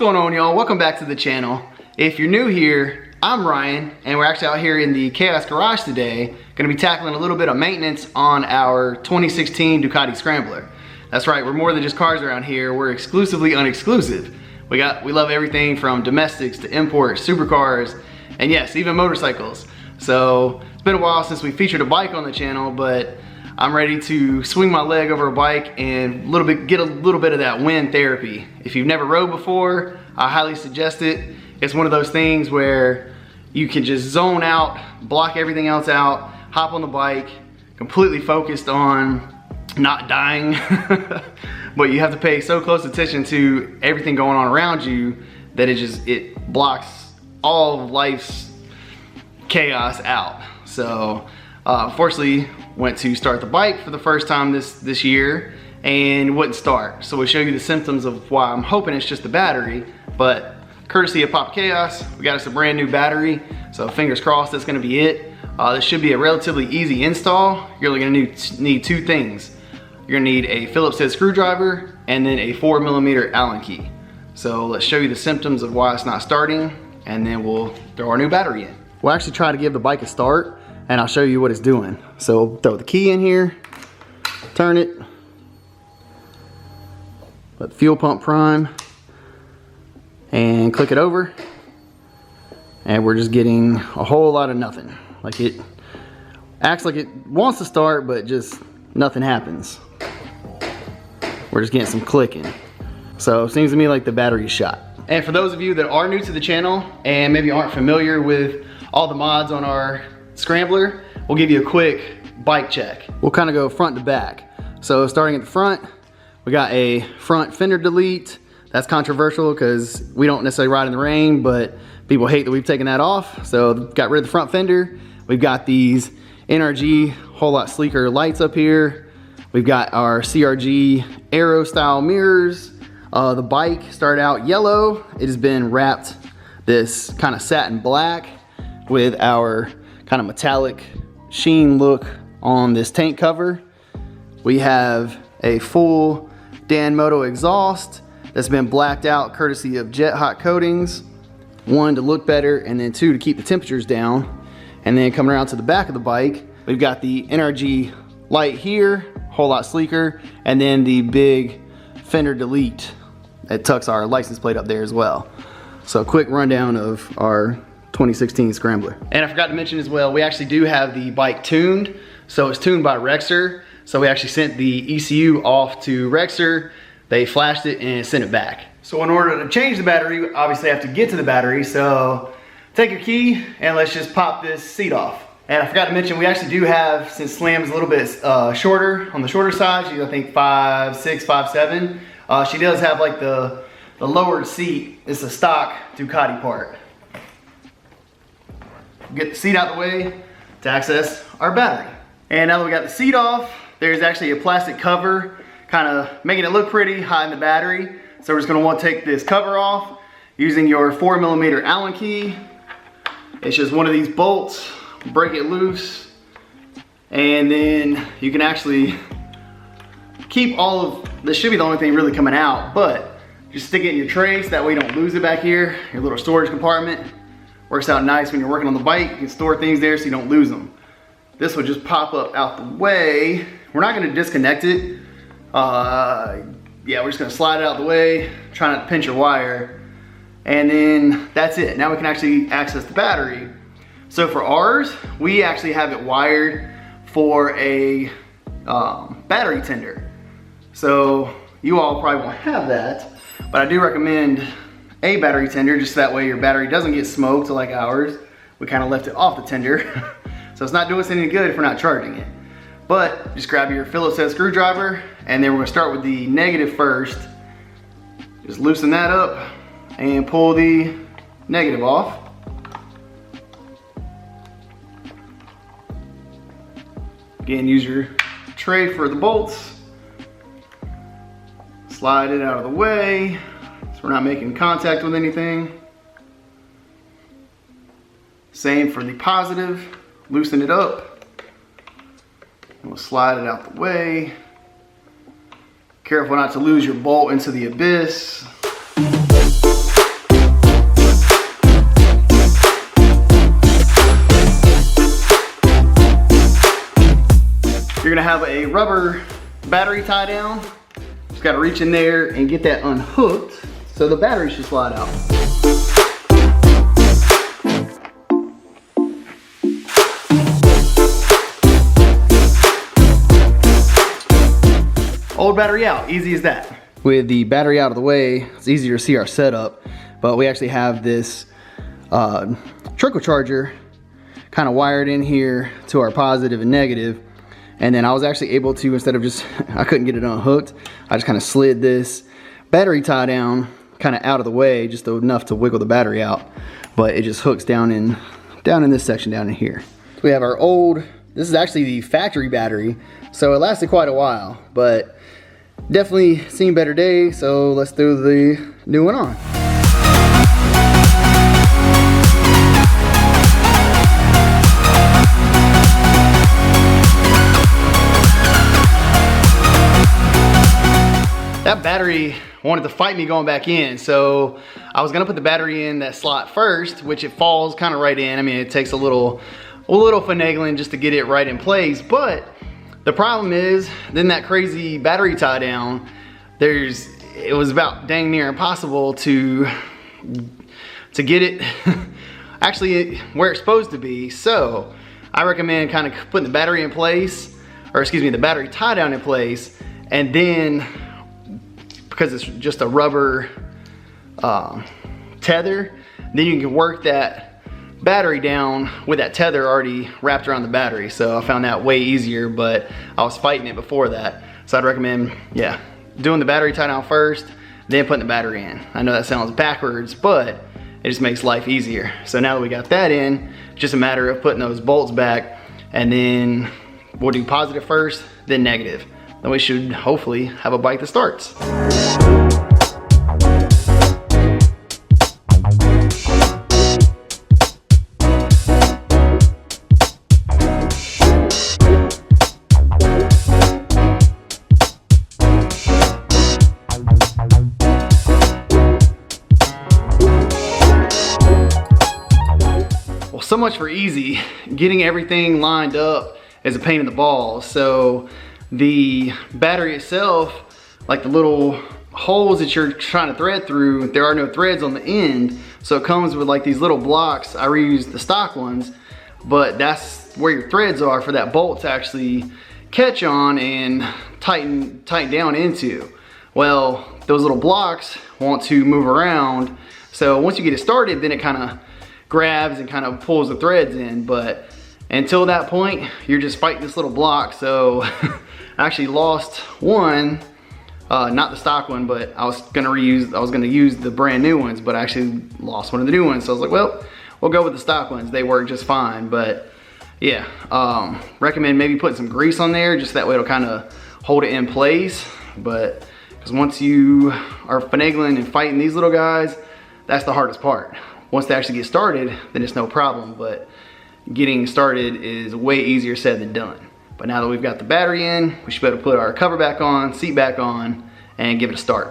going on, y'all? Welcome back to the channel. If you're new here, I'm Ryan, and we're actually out here in the Chaos Garage today, gonna be tackling a little bit of maintenance on our 2016 Ducati Scrambler. That's right, we're more than just cars around here, we're exclusively unexclusive. We love everything from domestics to imports, supercars, and yes, even motorcycles. So, it's been a while since we featured a bike on the channel, but I'm ready to swing my leg over a bike and get a little bit of that wind therapy. If you've never rode before, I highly suggest it. It's one of those things where you can just zone out, block everything else out, hop on the bike, completely focused on not dying. But you have to pay so close attention to everything going on around you that it blocks all of life's chaos out. So unfortunately, went to start the bike for the first time this year and wouldn't start. So we'll show you the symptoms of why I'm hoping it's just the battery, but courtesy of Pop Chaos, we got us a brand new battery. So fingers crossed that's gonna be it. This should be a relatively easy install. You're only gonna need two things. You're gonna need a Phillips head screwdriver and then a 4mm Allen key. So let's show you the symptoms of why it's not starting, and then we'll throw our new battery in. We'll actually try to give the bike a start, and I'll show you what it's doing. So throw the key in here, turn it, let the fuel pump prime, and click it over, and we're just getting a whole lot of nothing. Like, it acts like it wants to start, but just nothing happens. We're just getting some clicking. So it seems to me like the battery's shot. And for those of you that are new to the channel and maybe aren't familiar with all the mods on our Scrambler, we'll give you a quick bike check. We'll kind of go front to back. So starting at the front, we got a front fender delete. That's controversial because we don't necessarily ride in the rain, but people hate that we've taken that off. So got rid of the front fender. We've got these NRG whole lot sleeker lights up here. We've got our CRG Aero style mirrors. The bike started out yellow. It has been wrapped this kind of satin black with our kind of metallic sheen look on this tank cover. We have a full Danmoto exhaust that's been blacked out courtesy of jet hot coatings. One, to look better, and then two, to keep the temperatures down. And then coming around to the back of the bike, we've got the NRG light here, whole lot sleeker, and then the big fender delete that tucks our license plate up there as well. So a quick rundown of our 2016 Scrambler. And I forgot to mention as well, we actually do have the bike tuned. So it's tuned by Rexer. So we actually sent the ECU off to Rexer. They flashed it and sent it back. So in order to change the battery, we obviously have to get to the battery. So take your key and let's just pop this seat off. And I forgot to mention, we actually do have, since Slam's a little bit shorter, on the shorter side, she's I think 5'6", 5'7". She does have like the lowered seat. It's a stock Ducati part. Get the seat out the way to access our battery. And now that we got the seat off, there's actually a plastic cover kind of making it look pretty, hiding the battery. So we're just gonna want to take this cover off using your 4mm Allen key. It's just one of these bolts, break it loose, and then you can actually keep all of, this should be the only thing really coming out, but just stick it in your tray so that way you don't lose it back here, your little storage compartment. Works out nice when you're working on the bike. You can store things there so you don't lose them. This will just pop up out the way. We're not gonna disconnect it. Yeah, we're just gonna slide it out the way, try not to pinch your wire, and then that's it. Now we can actually access the battery. So for ours, we actually have it wired for a battery tender. So you all probably won't have that, but I do recommend a battery tender, just so that way your battery doesn't get smoked like ours. We kind of left it off the tender. So it's not doing us any good if we're not charging it. But just grab your Phillips head screwdriver, and then we're gonna start with the negative first. Just loosen that up and pull the negative off. Again, use your tray for the bolts. Slide it out of the way so we're not making contact with anything. Same for the positive. Loosen it up. And we'll slide it out the way. Careful not to lose your bolt into the abyss. rubber battery tie down. Just gotta reach in there and get that unhooked so the battery should slide out. Old battery out, easy as that. With the battery out of the way, it's easier to see our setup, but we actually have this trickle charger kind of wired in here to our positive and negative. And then I was actually able to, instead of just, I couldn't get it unhooked, I just kind of slid this battery tie down kind of out of the way, just enough to wiggle the battery out. But it just hooks down in this section down in here. So we have our old, this is actually the factory battery, so it lasted quite a while, but definitely seen better days, so let's throw the new one on. That battery wanted to fight me going back in, so I was gonna put the battery in that slot first, which it falls kind of right in. I mean, it takes a little finagling just to get it right in place, but the problem is, then that crazy battery tie down, it was about dang near impossible to get it actually where it's supposed to be. So I recommend kind of putting the battery in place, or excuse me, the battery tie down in place, and then, because it's just a rubber tether, then you can work that battery down with that tether already wrapped around the battery. So I found that way easier, but I was fighting it before that. So I'd recommend, yeah, doing the battery tie down first, then putting the battery in. I know that sounds backwards, but it just makes life easier. So now that we got that in, it's just a matter of putting those bolts back, and then we'll do positive first, then negative. Then we should hopefully have a bike that starts. Well, so much for easy. Getting everything lined up is a pain in the balls. So the battery itself, like the little holes that you're trying to thread through, there are no threads on the end. So it comes with like these little blocks. I reused the stock ones, but that's where your threads are for that bolt to actually catch on and tighten down into. Well, those little blocks want to move around. So once you get it started, then it kind of grabs and kind of pulls the threads in. But until that point, you're just fighting this little block. So I actually lost one, not the stock one, but I was gonna use the brand new ones, but I actually lost one of the new ones. So I was like, well, we'll go with the stock ones. They work just fine. But yeah, recommend maybe putting some grease on there, just that way it'll kind of hold it in place. But because once you are finagling and fighting these little guys, that's the hardest part. Once they actually get started, then it's no problem. But getting started is way easier said than done. But now that we've got the battery in, we should be able to put our cover back on, seat back on, and give it a start.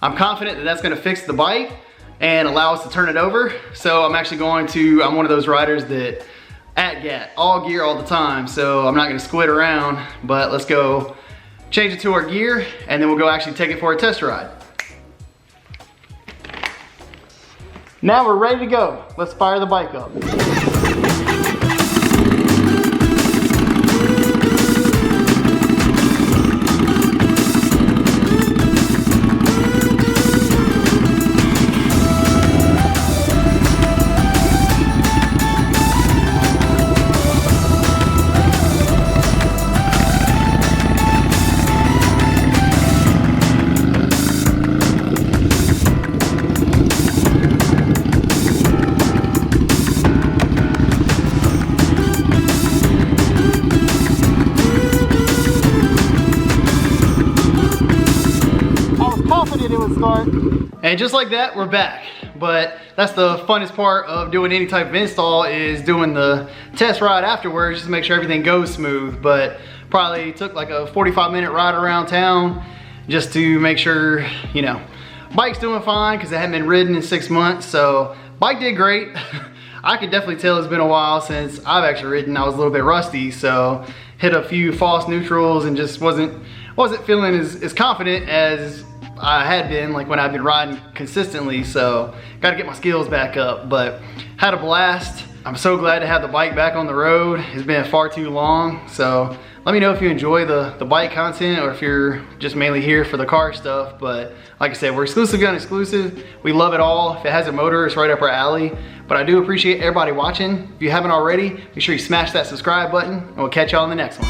I'm confident that that's gonna fix the bike and allow us to turn it over. So I'm actually I'm one of those riders that all gear all the time. So I'm not gonna squid around, but let's go change it to our gear, and then we'll go actually take it for a test ride. Now we're ready to go. Let's fire the bike up. Start. And just like that, we're back. But that's the funnest part of doing any type of install, is doing the test ride afterwards, just to make sure everything goes smooth. But probably took like a 45-minute ride around town, just to make sure, you know, bike's doing fine because it hadn't been ridden in 6 months. So bike did great. I could definitely tell it's been a while since I've actually ridden. I was a little bit rusty, so hit a few false neutrals and just wasn't feeling as confident as I had been, like when I've been riding consistently. So got to get my skills back up, but had a blast. I'm so glad to have the bike back on the road. It's been far too long. So let me know if you enjoy the bike content or if you're just mainly here for the car stuff. But like I said, we're exclusive gun exclusive. We love it all. If it has a motor, it's right up our alley. But I do appreciate everybody watching. If you haven't already, make sure you smash that subscribe button and we'll catch y'all in the next one.